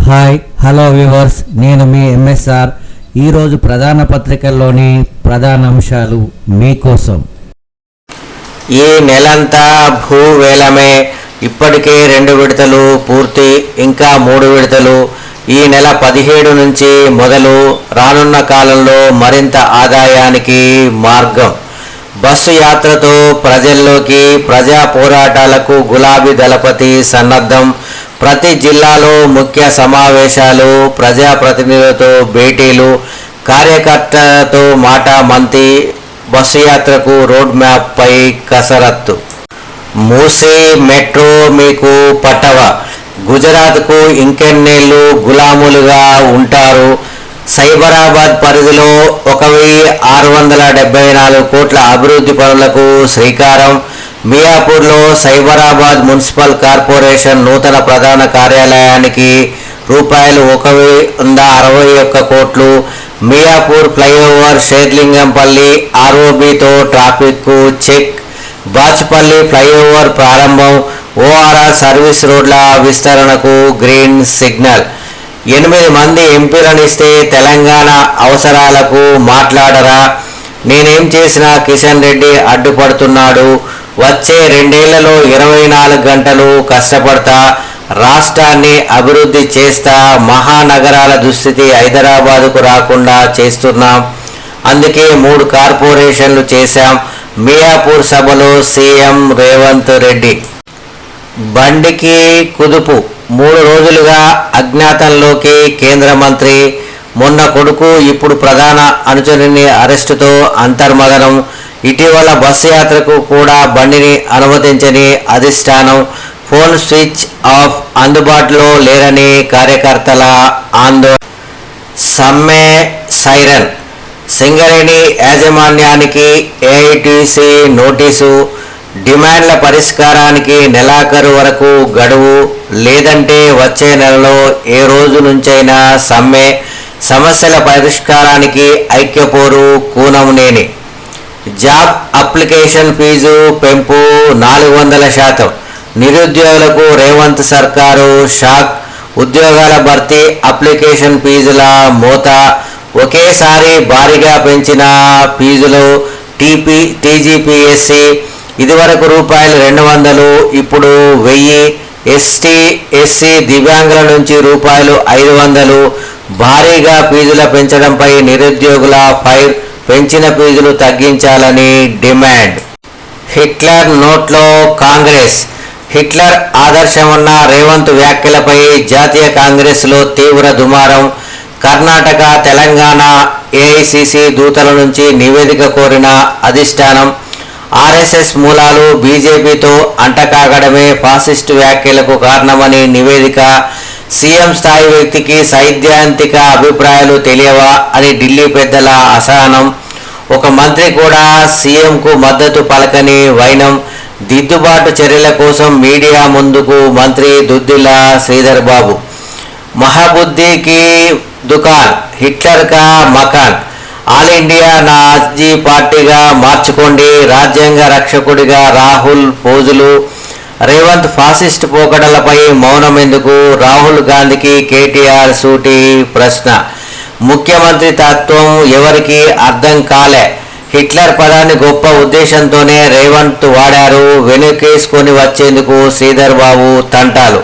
Hi hello viewers, నేను మీ MSR. ఈరోజు ప్రధాన పత్రికల్లోని ప్రధాన అంశాలు మీకోసం. ఈ నెలంతా భూవేలమే. ఇప్పటికే 2 విడతలు పూర్తి, ఇంకా 3 విడతలు ఈ నెల 17 నుంచి మొదలు. రానున్న కాలంలో మరింత ఆదాయానికి మార్గం. బస్సు యాత్రతో ప్రజల్లోకి, ప్రజా పోరాటాలకు గులాబీ దళపతి సన్నద్ధం. ప్రతి జిల్లాలో ముఖ్య సమావేశాలు, ప్రజాప్రతినిధులతో భేటీలు, కార్యకర్తలతో మాటామంతి. బస్సు యాత్రకు రోడ్ మ్యాప్ పై కసరత్తు. మూసీ మెట్రో మీకు పట్టవ. గుజరాత్కు ఇంకెన్నేళ్లు గులాములుగా ఉంటారు. సైబరాబాద్ పరిధిలో 1674 కోట్ల అభివృద్ధి పనులకు శ్రీకారం. మియాపూర్లో సైబరాబాద్ మున్సిపల్ కార్పొరేషన్ నూతన ప్రధాన కార్యాలయానికి రూపాయలు 161 కోట్లు. మియాపూర్ ఫ్లైఓవర్, షేర్లింగంపల్లి ఆర్ఓబితో ట్రాఫిక్కు చెక్. బాచుపల్లి ఫ్లైఓవర్ ప్రారంభం. ఓఆర్ఆర్ సర్వీస్ రోడ్ల విస్తరణకు గ్రీన్ సిగ్నల్. 8 మంది ఎంపీలనిస్తే తెలంగాణ అవసరాలకు మాట్లాడరా? నేనేం చేసినా కిషన్ రెడ్డి అడ్డుపడుతున్నాడు. వచ్చే 2 ఏళ్లలో 24 గంటలు కష్టపడతా, రాష్ట్రాన్ని అభివృద్ధి చేస్తా. మహానగరాల దుస్థితి హైదరాబాదుకు రాకుండా చేస్తున్నాం. అందుకే 3 కార్పొరేషన్లు చేశాం. మియాపూర్ సభలో సీఎం రేవంత్ రెడ్డి. బండికి కుదుపు. 3 రోజులుగా అజ్ఞాతంలోకి కేంద్ర మంత్రి. మొన్న కొడుకు, ఇప్పుడు ప్రధాన అనుచరుని అరెస్టుతో అంతర్మదనం. ఇటీవల బస్సు యాత్రకు కూడా బండిని అనుమతించని అధిష్టానం. ఫోన్ స్విచ్ ఆఫ్, అందుబాటులో లేరని కార్యకర్తల ఆందోళన. సమ్మె సైరన్. సింగరేణి యాజమాన్యానికి ఏఐటీసీ నోటీసు. డిమాండ్ల పరిష్కారానికి నెలాఖరు వరకు గడువు, లేదంటే వచ్చే నెలలో ఏ రోజు నుంచైనా సమ్మె. సమస్యల పరిష్కారానికి ఐక్యపోరు కూనంనేని. జాబ్ అప్లికేషన్ ఫీజు పెంపు 400%. నిరుద్యోగులకు రేవంత్ సర్కారు షాక్. ఉద్యోగాల భర్తీ, అప్లికేషన్ ఫీజుల మోత. ఒకేసారి భారీగా పెంచిన ఫీజులు. టీజీపీఎస్సీ ఇదివరకు ₹200, ఇప్పుడు 1000. ఎస్టీ ఎస్సీ దివ్యాంగుల నుంచి ₹500. భారీగా ఫీజుల పెంచడంపై నిరుద్యోగుల ఫైర్. పెంచిన ఫీజులు తగ్గించాలని డిమాండ్. హిట్లర్ నోట్లో కాంగ్రెస్. హిట్లర్ ఆదర్శమన్న రేవంత్ వ్యాఖ్యలపై జాతీయ కాంగ్రెస్లో తీవ్ర దుమారం. కర్ణాటక, తెలంగాణ ఏఐసిసి దూతల నుంచి నివేదిక కోరిన అధిష్టానం. ఆర్ఎస్ఎస్ మూలాలు బీజేపీతో అంటకాగడమే ఫాసిస్టు వ్యాఖ్యలకు కారణమని నివేదిక. సీఎం స్థాయి వ్యక్తికి సైద్ధాంతిక అభిప్రాయాలు తెలియవా అని ఢిల్లీ పెద్దల అసహనం. ఒక మంత్రి కూడా సీఎంకు మద్దతు పలకని వైనం. దిద్దుబాటు చర్యల కోసం మీడియా ముందుకు మంత్రి దుద్దిల్ల శ్రీధర్ బాబు. మహాబుద్ధికి దుకాన్, హిట్లర్ కా మకాన్. ఆల్ ఇండియా నాజీ పార్టీగా మార్చుకోండి. రాజ్యాంగ రక్షకుడిగా రాహుల్ పోజులు. రేవంత్ ఫాసిస్ట్ పోకడలపై మౌనం ఎందుకు? రాహుల్ గాంధీకి కేటీఆర్ సూటి ప్రశ్న. ముఖ్యమంత్రి తత్వం ఎవరికి అర్థం కాలే. హిట్లర్ పదాన్ని గొప్ప ఉద్దేశంతోనే రేవంత్ వాడారు. వెనుకేసుకొని వచ్చేందుకు శ్రీధర్ బాబు తంటాలు.